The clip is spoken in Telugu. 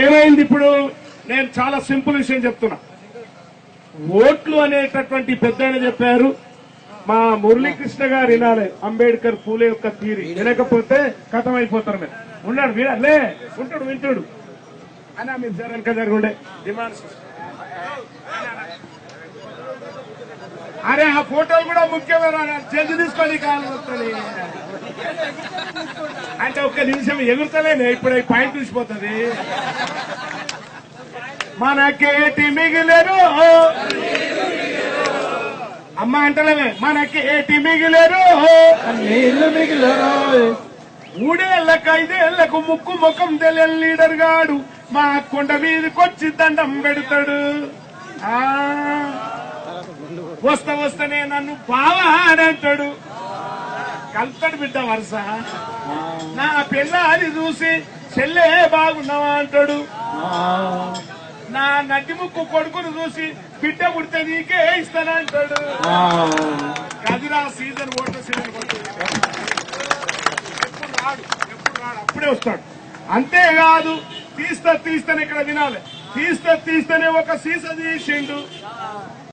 ఏమైంది ఇప్పుడు? నేను చాలా సింపుల్ విషయం చెప్తున్నా. ఓట్లు అనేటటువంటి పెద్ద చెప్పారు, మా మురళీకృష్ణ గారు వినాలి. అంబేద్కర్ పూలే యొక్క థీరీ వినకపోతే కథం అయిపోతారు. మీరు ఉన్నాడు, వినాలే, ఉంటాడు, వింటాడు అన్నా. మీరు జరగక జరుగుండే డిమాండ్స్. అరే ఆ ఫోటోలు కూడా ముఖ్యమైన జల్ది తీసుకొని కావాలి అంటే ఒక్క నిమిషం ఎగురుతలేనే, ఇప్పుడు ఈ పాయింట్ చూసిపోతుంది. మనకేటి మిగిలేరు అమ్మ అంటలేమే, మనకేటి మిగిలేరు నీళ్లు మిగిలరు. 3 ఏళ్లకు 5 ఏళ్లకు ముక్కు ముఖం తెలియని లీడర్ గాడు మా కొండ మీదకొచ్చి దండం పెడతాడు. వస్తనే నన్ను బావా అని అంటాడు. కలుతాడు బిడ్డ వరుస. నా పిల్లని చూసి చెల్లే బాగున్నావా అంటాడు. నా నటి ముక్కు కొడుకును చూసి బిడ్డ పుడితే నీకే ఇస్తానంటాడు. గదిరా సీజన్, ఓటర్ సీజన్ ఎప్పుడు రాడు, అప్పుడే వస్తాడు. అంతేకాదు తీస్తేనే ఇక్కడ వినాలి, తీస్తేనే ఒక సీస తీసిండు.